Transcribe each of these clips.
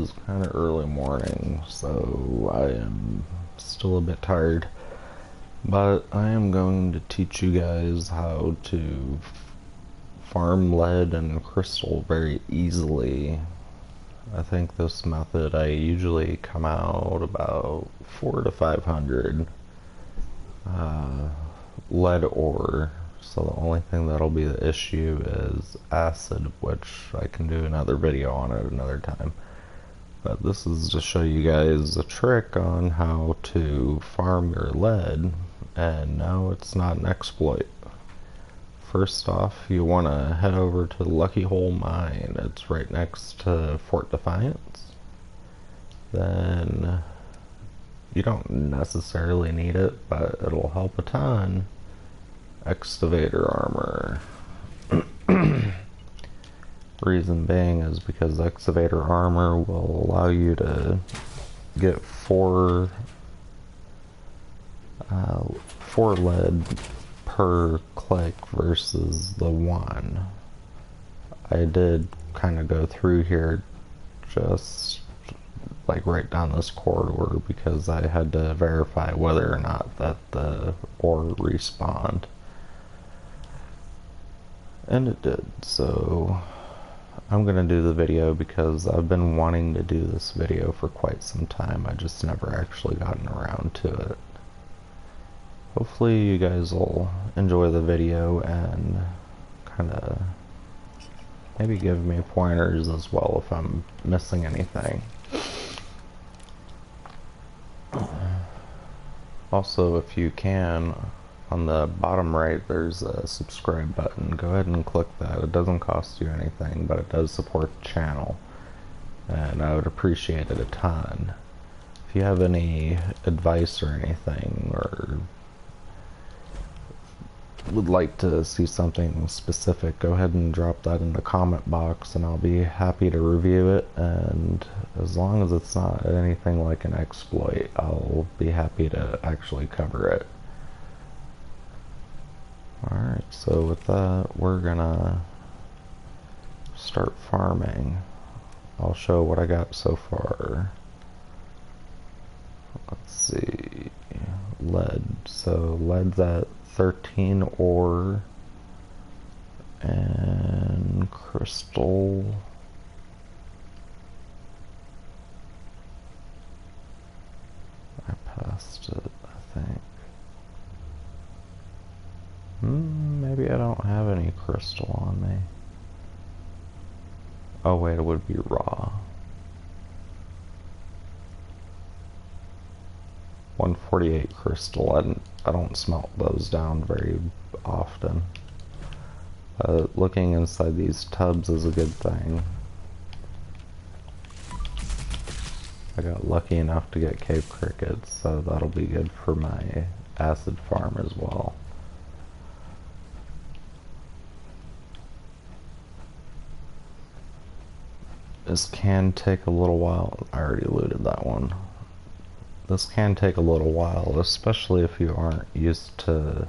is kind of early morning, so I am still a bit tired. But I am going to teach you guys how to farm lead and crystal very easily. I think this method I usually come out about 400 to 500 lead ore. So the only thing that'll be the issue is acid, which I can do another video on at another time. But this is to show you guys a trick on how to farm your lead, and no, it's not an exploit. First off, you want to head over to the Lucky Hole Mine. It's right next to Fort Defiance. Then you don't necessarily need it, but it'll help a ton. Excavator armor. Reason being is because excavator armor will allow you to get four lead per click versus the one. I did kind of go through here just like right down this corridor because I had to verify whether or not that the ore respawned. And it did, so I'm gonna do the video because I've been wanting to do this video for quite some time. I just never actually gotten around to it. Hopefully you guys will enjoy the video and kinda maybe give me pointers as well if I'm missing anything. Also, if you can, on the bottom right there's a subscribe button. Go ahead and click that. It doesn't cost you anything, but it does support the channel, and I would appreciate it a ton. If you have any advice or anything, or would like to see something specific, go ahead and drop that in the comment box and I'll be happy to review it, and as long as it's not anything like an exploit, I'll be happy to actually cover it. Alright, so with that, we're gonna start farming. I'll show what I got so far. Let's see. Lead. So lead's at 13 ore. And crystal. I passed it, I think. Maybe I don't have any crystal on me. Oh wait, it would be raw. 148 crystal. I don't smelt those down very often. Looking inside these tubs is a good thing. I got lucky enough to get cave crickets, so that'll be good for my acid farm as well. This can take a little while. I already looted that one. This can take a little while, especially if you aren't used to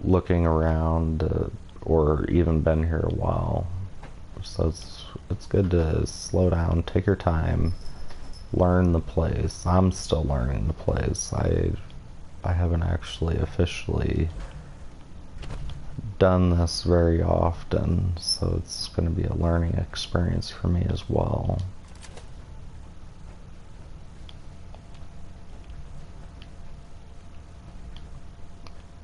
looking around or even been here a while. So it's good to slow down, take your time, learn the place. I'm still learning the place. I haven't actually officially done this very often, so it's going to be a learning experience for me as well.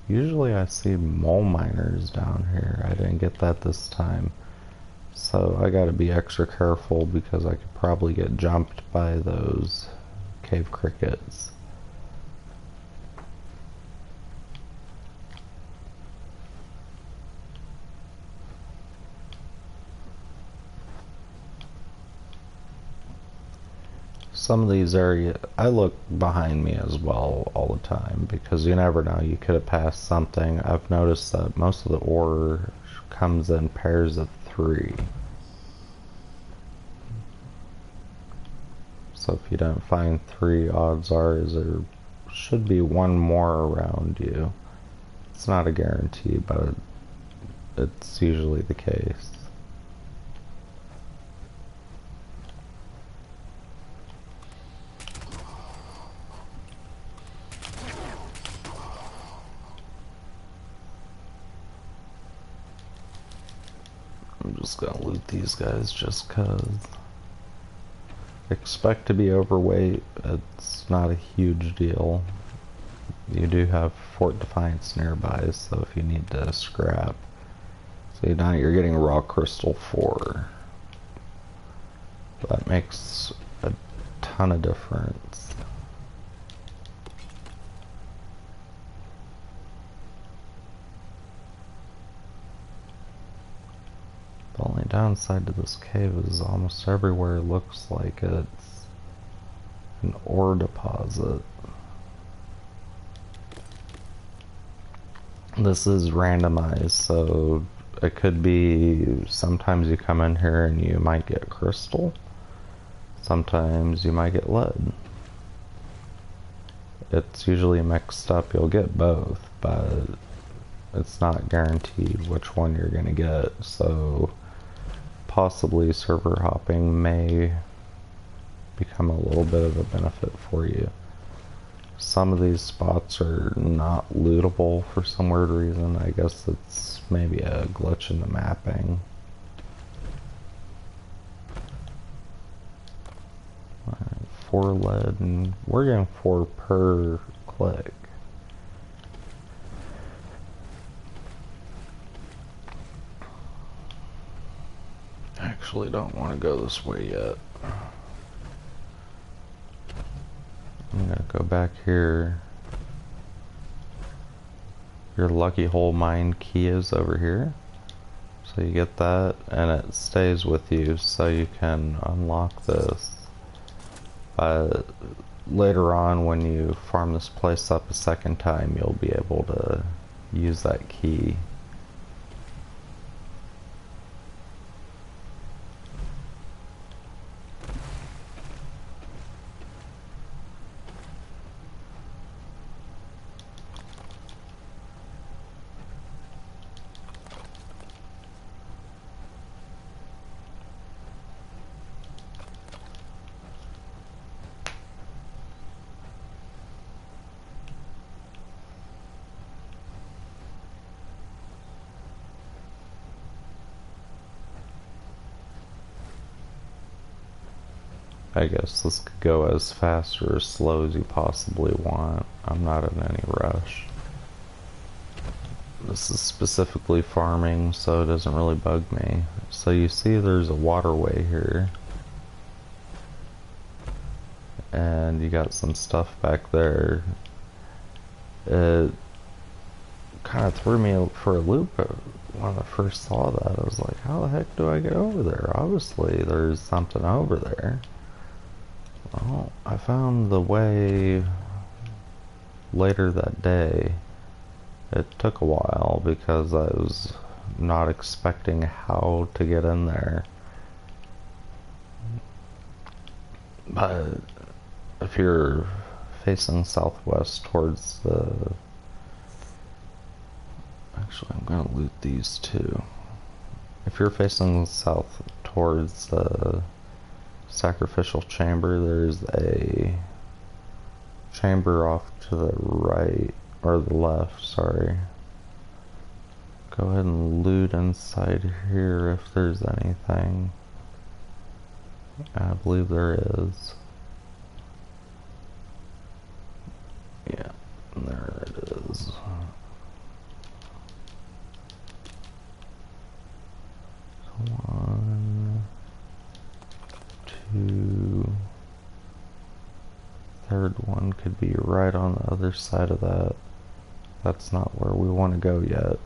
Usually I see mole miners down here. I didn't get that this time, so I got to be extra careful because I could probably get jumped by those cave crickets. Some of these areas, I look behind me as well all the time because you never know, you could have passed something. I've noticed that most of the ore comes in pairs of 3. So if you don't find 3, odds are there should be one more around you. It's not a guarantee, but it's usually the case. just gonna loot these guys just cause. Expect to be overweight, it's not a huge deal. You do have Fort Defiance nearby, so if you need to scrap. See, now you're getting raw crystal 4. That makes a ton of difference. The only downside to this cave is almost everywhere looks like it's an ore deposit. This is randomized, so it could be sometimes you come in here and you might get crystal, sometimes you might get lead. It's usually mixed up, you'll get both, but it's not guaranteed which one you're gonna get, so possibly server hopping may become a little bit of a benefit for you. Some of these spots are not lootable for some weird reason. I guess it's maybe a glitch in the mapping. Alright, 4 lead, and we're getting 4 per click. Actually don't want to go this way yet. I'm gonna go back here. Your lucky hole mine key is over here. So you get that and it stays with you so you can unlock this. Later on when you farm this place up a second time, you'll be able to use that key. I guess this could go as fast or as slow as you possibly want. I'm not in any rush. This is specifically farming, so it doesn't really bug me. So you see there's a waterway here. And you got some stuff back there. It kind of threw me for a loop when I first saw that. I was like, how the heck do I get over there? Obviously there's something over there. Well, I found the way later that day. It took a while because I was not expecting how to get in there. But if you're facing southwest towards the... Actually, I'm gonna loot these too. If you're facing south towards the sacrificial chamber, there's a chamber off to the right, or the left, sorry. Go ahead and loot inside here if there's anything. I believe there is. Yeah, there it is. One, two. Third one could be right on the other side of that. That's not where we want to go yet.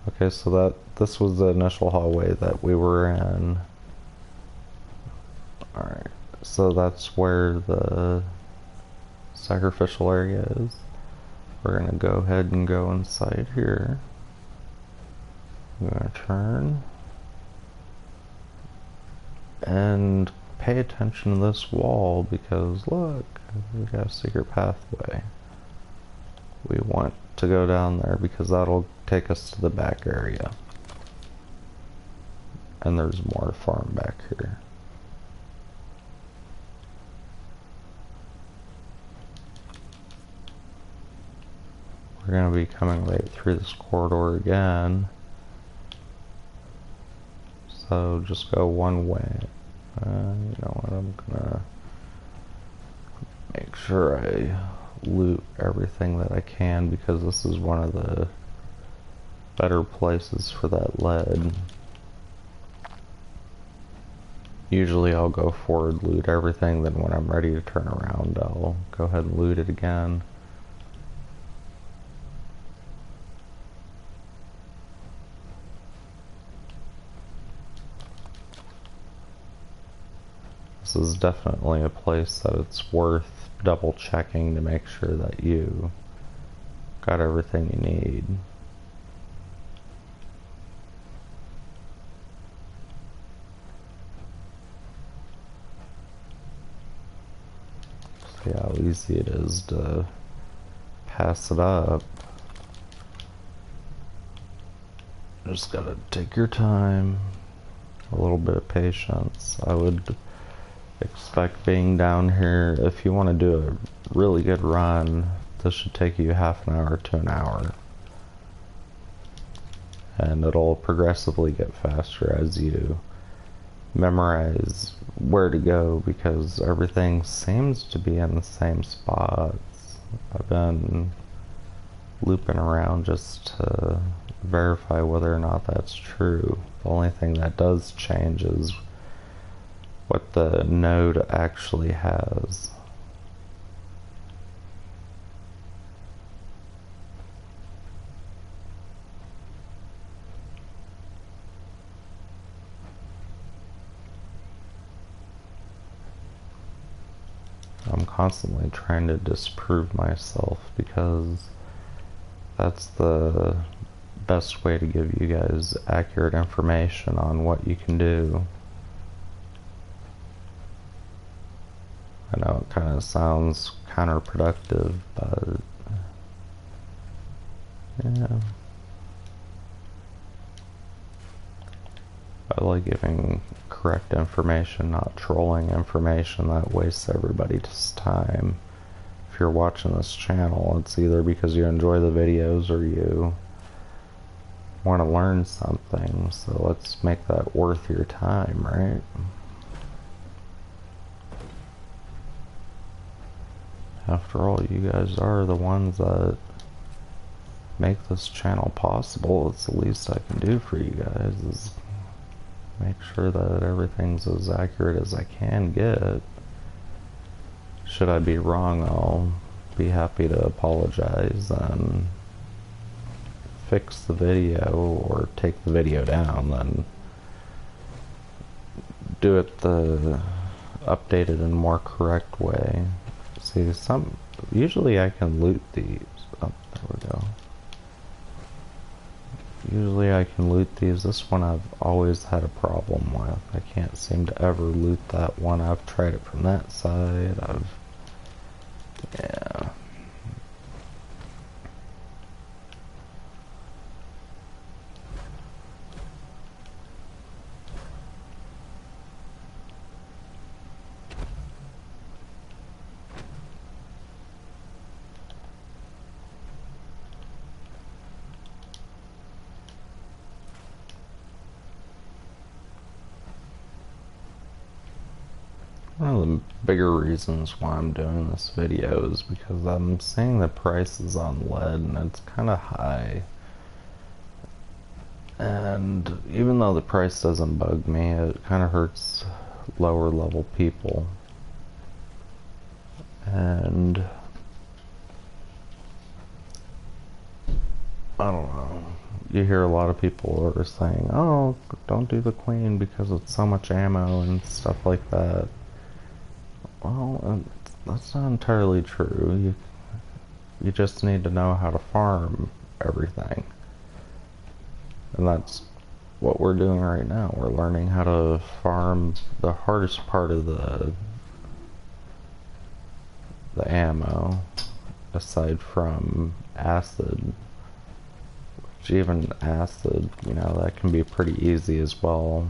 Okay, so this was the initial hallway that we were in. Alright, so that's where the sacrificial area is. We're gonna go ahead and go inside here. I'm gonna turn. And pay attention to this wall because look, we got a secret pathway. We want to go down there because that'll take us to the back area. And there's more farm back here. We're going to be coming right through this corridor again. So just go one way. You know what, I'm gonna make sure I loot everything that I can, because this is one of the better places for that lead. Usually I'll go forward, loot everything, then when I'm ready to turn around, I'll go ahead and loot it again. This is definitely a place that it's worth double checking to make sure that you got everything you need. See how easy it is to pass it up. Just gotta take your time, a little bit of patience. I would expect being down here, if you want to do a really good run, this should take you half an hour to an hour. And it'll progressively get faster as you memorize where to go, because everything seems to be in the same spots. I've been looping around just to verify whether or not that's true. The only thing that does change is what the node actually has. I'm constantly trying to disprove myself, because that's the best way to give you guys accurate information on what you can do. I know it kind of sounds counterproductive, but yeah. I like giving correct information, not trolling information that wastes everybody's time. If you're watching this channel, it's either because you enjoy the videos or you want to learn something, so let's make that worth your time, right? After all, you guys are the ones that make this channel possible. It's the least I can do for you guys, is make sure that everything's as accurate as I can get. Should I be wrong, I'll be happy to apologize and fix the video, or take the video down, then do it the updated and more correct way. See, usually I can loot these. Oh, there we go. Usually I can loot these. This one I've always had a problem with. I can't seem to ever loot that one. I've tried it from that side. Yeah. One of the bigger reasons why I'm doing this video is because I'm seeing the prices on lead, and it's kind of high. And even though the price doesn't bug me, it kind of hurts lower level people. And I don't know. You hear a lot of people are saying, oh, don't do the queen because it's so much ammo and stuff like that. Well, that's not entirely true. You just need to know how to farm everything. And that's what we're doing right now. We're learning how to farm the hardest part of the ammo, aside from acid. Which even acid, you know, that can be pretty easy as well.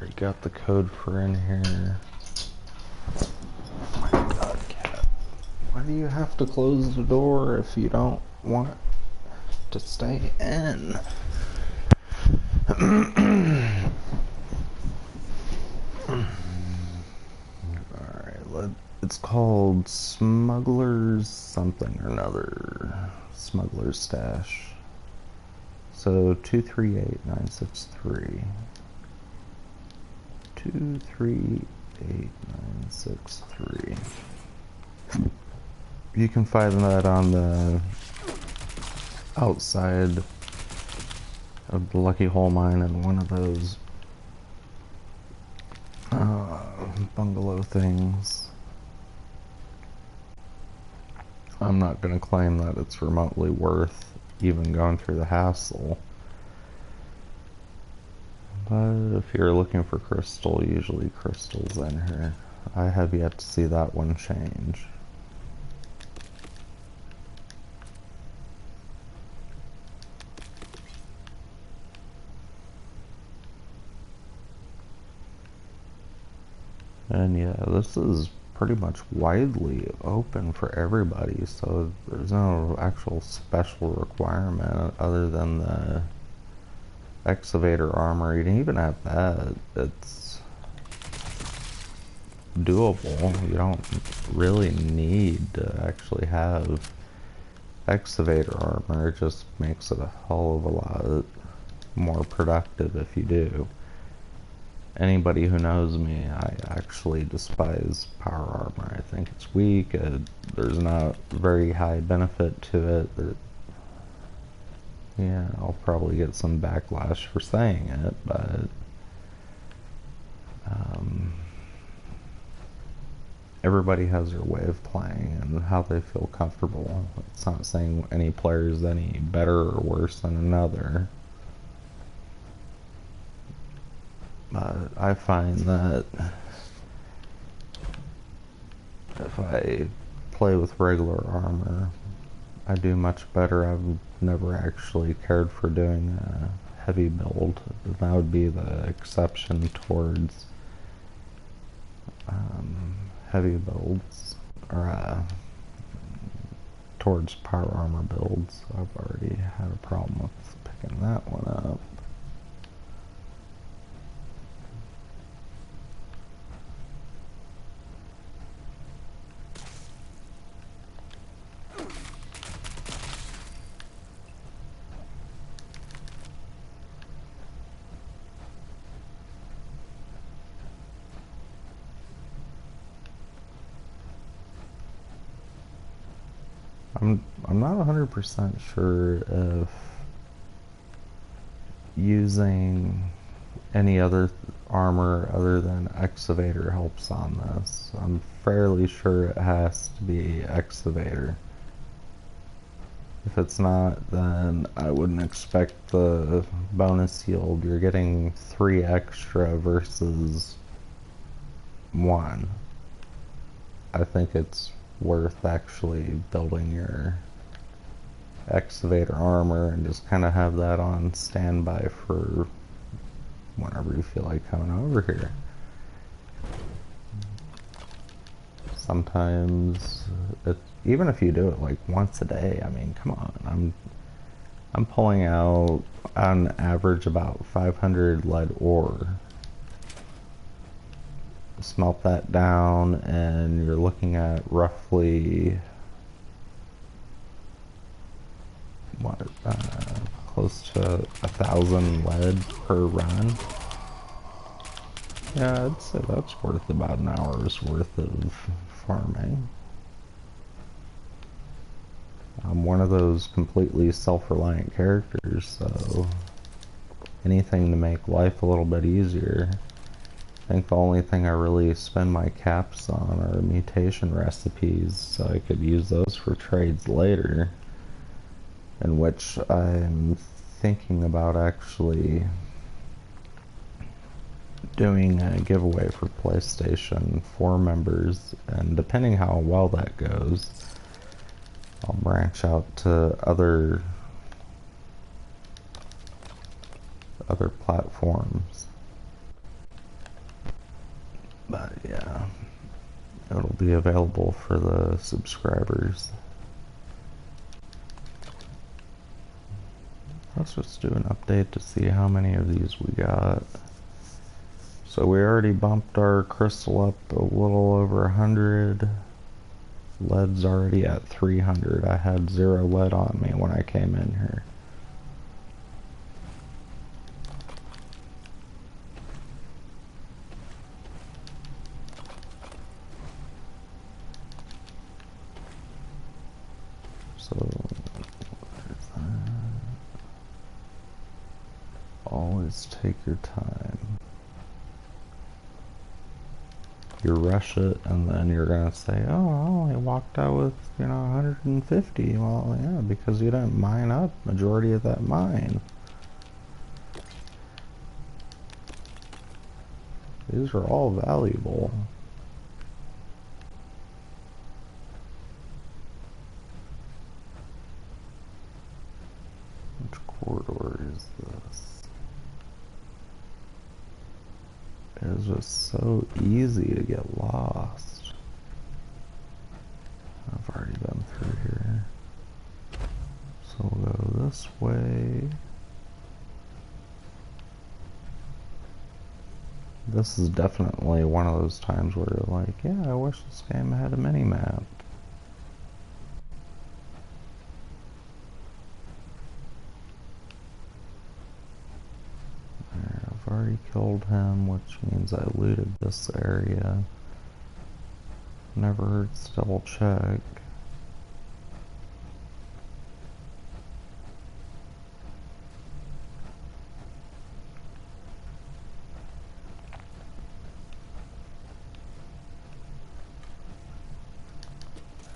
Already got the code for in here. Oh my god, cat. Why do you have to close the door if you don't want to stay in? Alright, it's called Smuggler's something or another. Smuggler's Stash. So 238963. 238963. You can find that on the outside of the Lucky Hole Mine in one of those bungalow things. I'm not going to claim that it's remotely worth even going through the hassle. But if you're looking for crystal, usually crystal's in here. I have yet to see that one change. And yeah, this is pretty much widely open for everybody, so there's no actual special requirement other than the excavator armor. You can even have that. It's doable. You don't really need to actually have excavator armor. It just makes it a hell of a lot more productive if you do. Anybody who knows me, I actually despise power armor. I think it's weak. There's not very high benefit to it. Yeah, I'll probably get some backlash for saying it, but everybody has their way of playing and how they feel comfortable. It's not saying any player is any better or worse than another. But I find that if I play with regular armor, I do much better. I've never actually cared for doing a heavy build. That would be the exception towards heavy builds, or towards power armor builds. I've already had a problem with picking that one up. I'm not 100% sure if using any other armor other than excavator helps on this. I'm fairly sure it has to be excavator. If it's not, then I wouldn't expect the bonus yield. You're getting 3 extra versus 1. I think it's worth actually building your excavator armor and just kind of have that on standby for whenever you feel like coming over here. Sometimes even if you do it like once a day, I mean, come on, I'm pulling out on average about 500 lead ore. Smelt that down and you're looking at roughly what, close to 1,000 lead per run. Yeah, I'd say that's worth about an hour's worth of farming. I'm one of those completely self-reliant characters, so anything to make life a little bit easier. I think the only thing I really spend my caps on are mutation recipes, so I could use those for trades later, in which I'm thinking about actually doing a giveaway for PlayStation 4 members, and depending how well that goes, I'll branch out to other platforms. But yeah, it'll be available for the subscribers. Let's just do an update to see how many of these we got. So we already bumped our crystal up a little over 100. Lead's already at 300. I had 0 lead on me when I came in here. So, there's that. Always take your time. You rush it, and then you're gonna say, oh, I only walked out with, 150. Well, yeah, because you didn't mine up majority of that mine. These are all valuable. Which corridor is this? It's just so easy to get lost. I've already been through here. So we'll go this way. This is definitely one of those times where you're like, yeah, I wish this game had a mini-map. I've already killed him, which means I looted this area. Never hurts to double check.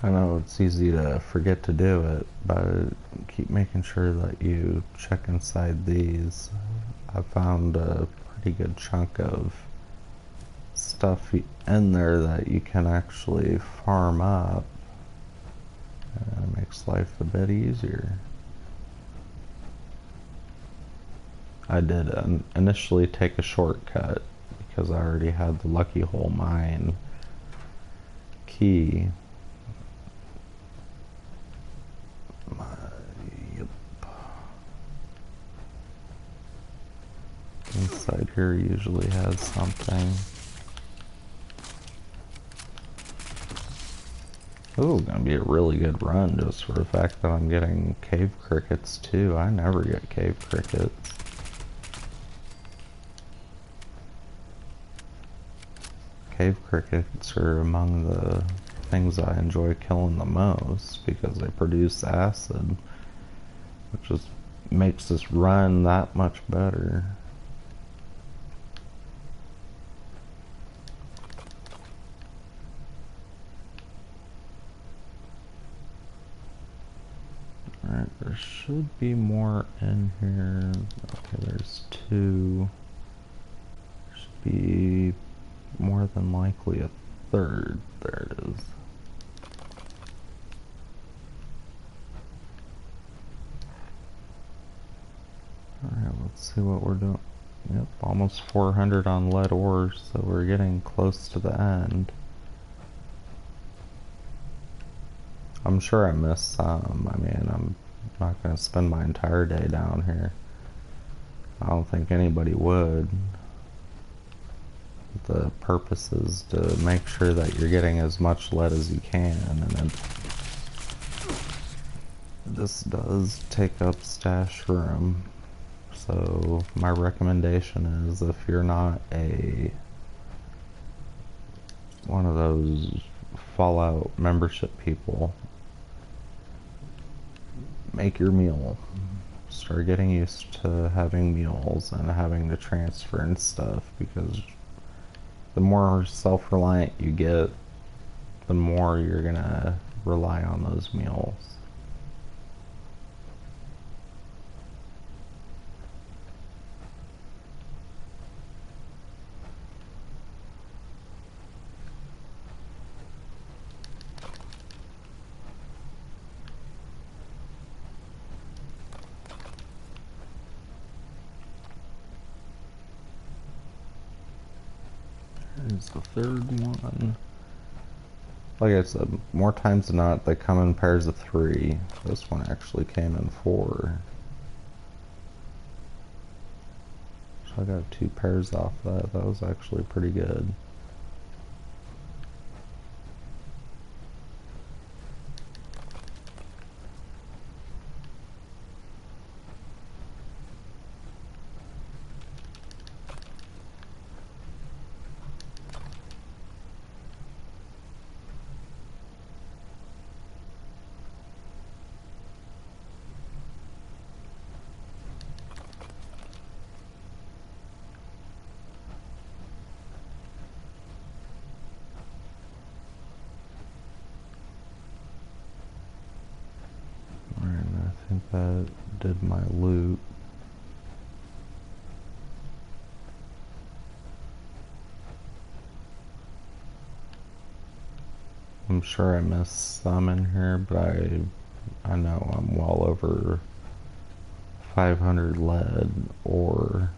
I know it's easy to forget to do it, but keep making sure that you check inside these. I found a pretty good chunk of stuff in there that you can actually farm up, and it makes life a bit easier. I did initially take a shortcut because I already had the Lucky Hole Mine key. Yep. Inside here usually has something. Ooh, gonna be a really good run just for the fact that I'm getting cave crickets too. I never get cave crickets. Cave crickets are among the things I enjoy killing the most because they produce acid, which just makes this run that much better. Alright, there should be more in here. Okay, there's 2. There should be more than likely a 3rd. There it is. Alright, let's see what we're doing. Yep, almost 400 on lead ores, so we're getting close to the end. I'm sure I missed some. I mean, I'm not going to spend my entire day down here. I don't think anybody would. The purpose is to make sure that you're getting as much lead as you can, and this does take up stash room. So my recommendation is, if you're not one of those Fallout membership people, make your meal. Start getting used to having meals and having to transfer and stuff, because the more self-reliant you get, the more you're gonna rely on those meals. Here's the third one. Like I said, more times than not, they come in pairs of 3. This one actually came in 4. So I got 2 pairs off that. That was actually pretty good. I think that did my loot. I'm sure I missed some in here, but I know I'm well over 500 lead or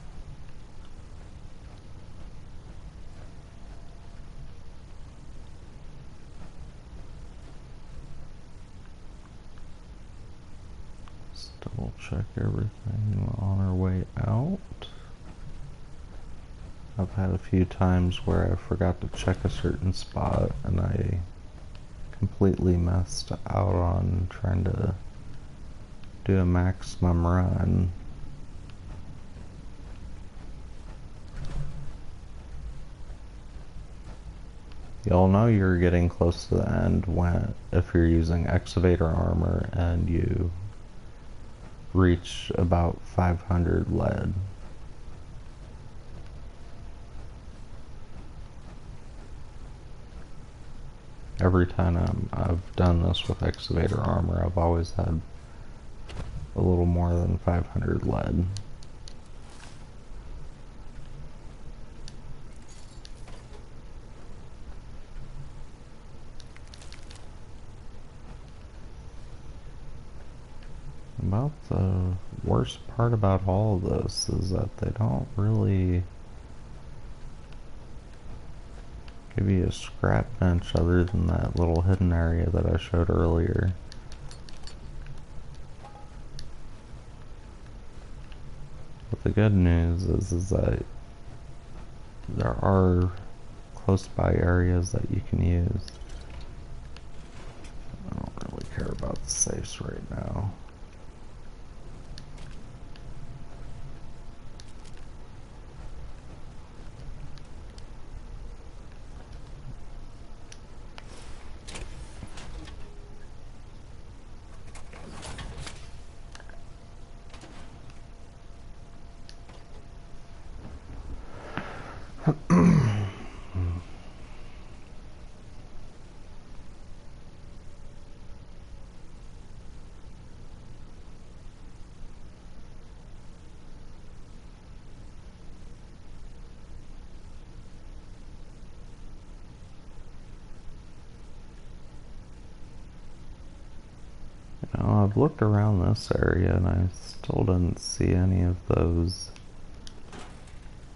double check everything on our way out. I've had a few times where I forgot to check a certain spot and I completely messed out on trying to do a maximum run. You'll know you're getting close to the end when if you're using excavator armor and you reach about 500 lead. Every time I've done this with excavator armor, I've always had a little more than 500 lead. About the worst part about all of this is that they don't really give you a scrap bench other than that little hidden area that I showed earlier. But the good news is that there are close by areas that you can use. I don't really care about the safes right now. I've looked around this area and I still didn't see any of those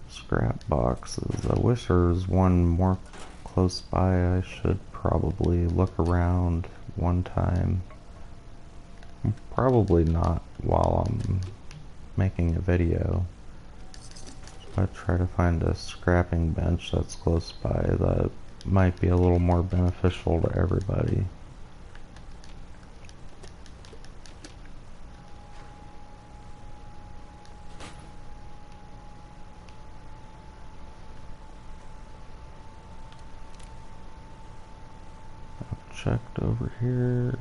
scrap boxes. I wish there was one more close by. I should probably look around one time. Probably not while I'm making a video. I try to find a scrapping bench that's close by that might be a little more beneficial to everybody. Checked over here.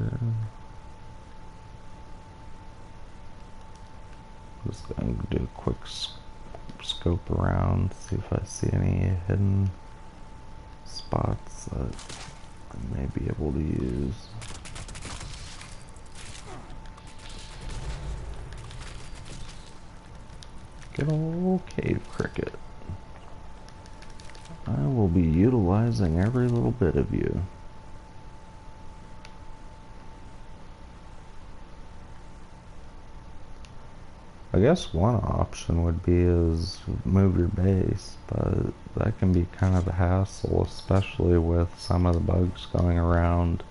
Just gonna do a quick scope around, see if I see any hidden spots that I may be able to use. Good old cave cricket. I will be utilizing every little bit of you. I guess one option would be is move your base, but that can be kind of a hassle, especially with some of the bugs going around.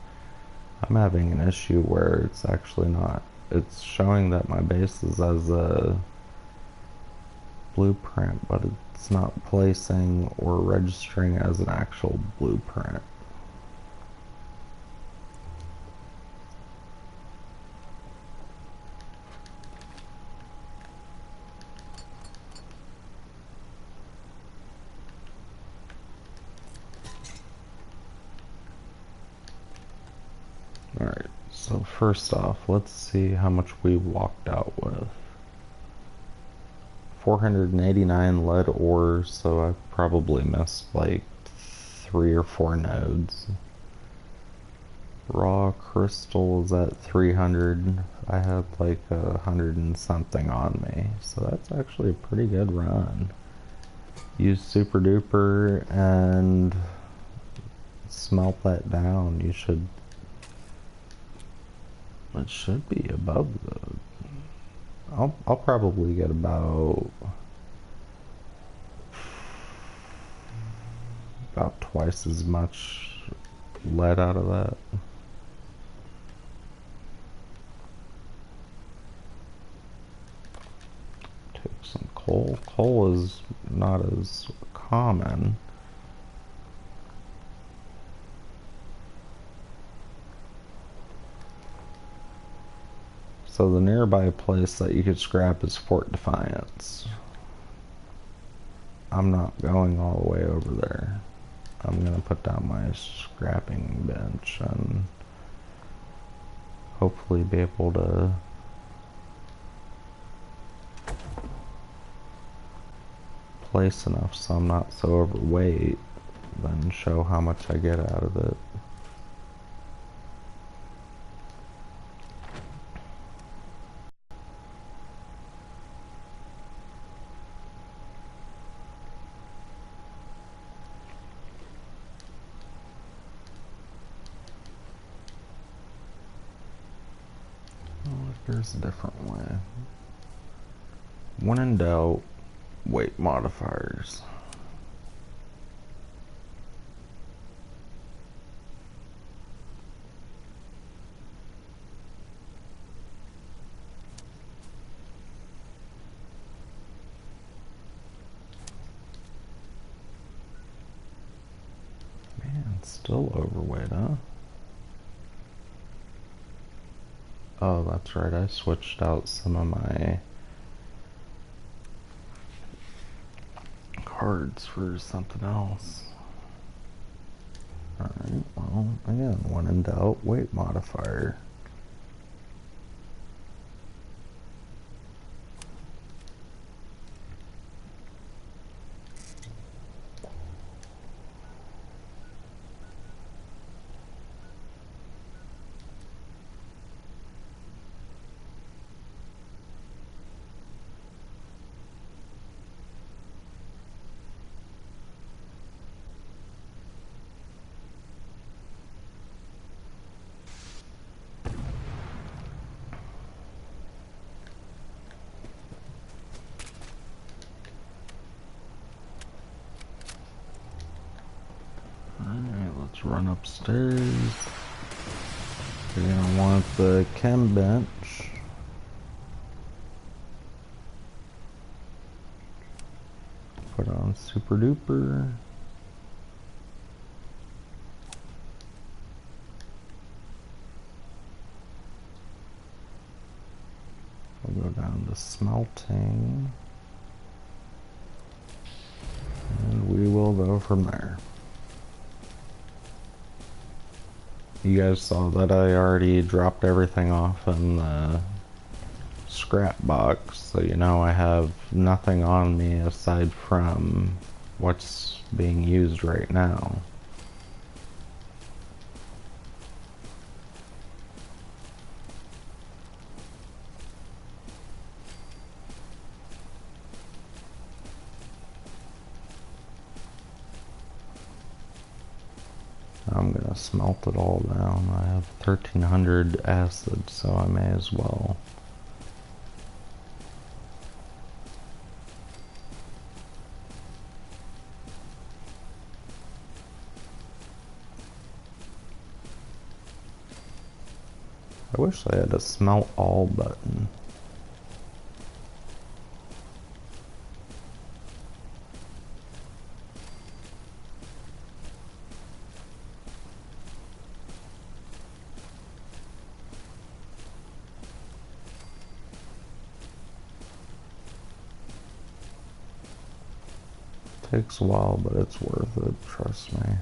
I'm having an issue where it's actually not, it's showing that my base is as a blueprint, but it's not placing or registering as an actual blueprint. Alright, so first off, let's see how much we walked out with. 489 lead ore, so I probably missed like 3 or 4 nodes. Raw crystal is at 300. I had like 100 and something on me, so that's actually a pretty good run. Use super duper and smelt that down. It should be above the, I'll probably get about twice as much lead out of that. Take some coal. Coal is not as common. So the nearby place that you could scrap is Fort Defiance. I'm not going all the way over there. I'm gonna put down my scrapping bench and hopefully be able to place enough so I'm not so overweight, then show how much I get out of it. There's a different way. When in doubt, weight modifiers. Man, still overweight, huh? Oh, that's right, I switched out some of my cards for something else. Alright, well, again, when in doubt, weight modifier. Let's run upstairs. You're gonna want the chem bench. Put on super duper. We'll go down to smelting. And we will go from there. You guys saw that I already dropped everything off in the scrap box, so you know I have nothing on me aside from what's being used right now. I'm gonna smelt it all down. I have 1300 acid, so I may as well. I wish I had a smelt all button. Takes a while, but it's worth it, trust me.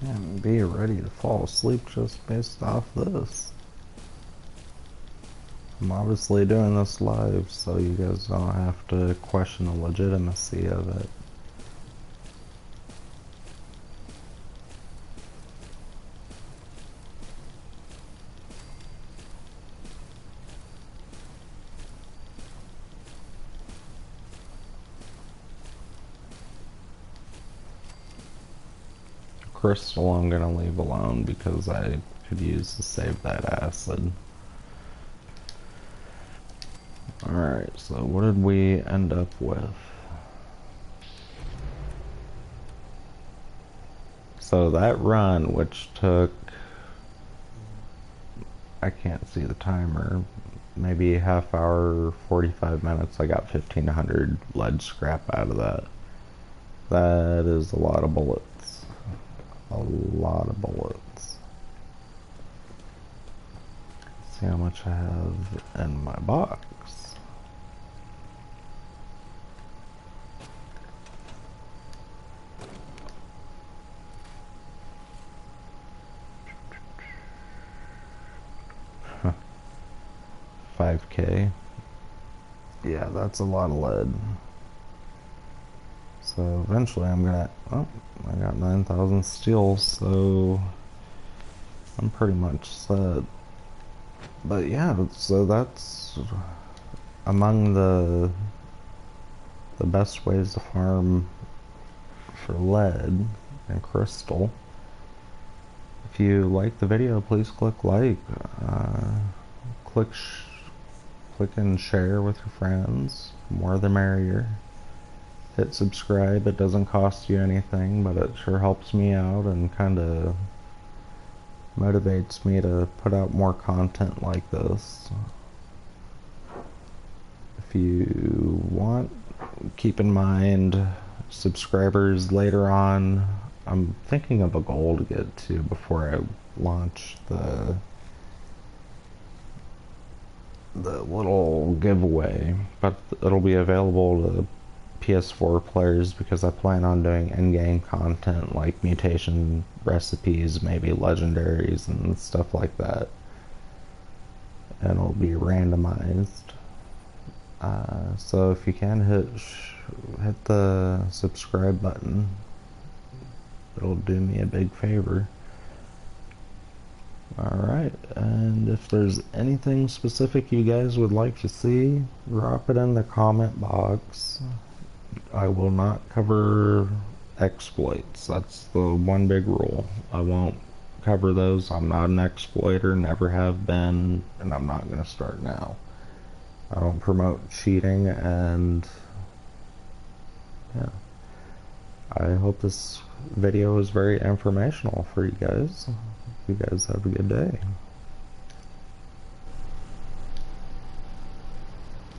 And be ready to fall asleep just based off this. I'm obviously doing this live, so you guys don't have to question the legitimacy of it. Crystal I'm gonna leave alone because I could use to save that acid. Alright, so what did we end up with? So that run, which took, I can't see the timer, maybe half hour, 45 minutes, I got 1500 lead scrap out of that. That is a lot of bullets. A lot of bullets. Let's see how much I have in my box. Huh. 5K. Yeah, that's a lot of lead. So eventually I'm gonna, oh, I got 9,000 steel, so I'm pretty much set. But yeah, so that's among the best ways to farm for lead and crystal. If you like the video, please click like, click and share with your friends, more the merrier. Hit subscribe, it doesn't cost you anything, but it sure helps me out and kind of motivates me to put out more content like this. If you want, keep in mind subscribers later on. I'm thinking of a goal to get to before I launch the little giveaway, but it'll be available to PS4 players because I plan on doing in-game content like mutation recipes, maybe legendaries and stuff like that, and it'll be randomized. So if you can hit the subscribe button, it'll do me a big favor. Alright, and if there's anything specific you guys would like to see, drop it in the comment box. I will not cover exploits. That's the one big rule. I won't cover those. I'm not an exploiter, never have been, and I'm not going to start now. I don't promote cheating, and yeah. I hope this video is very informational for you guys. You guys have a good day.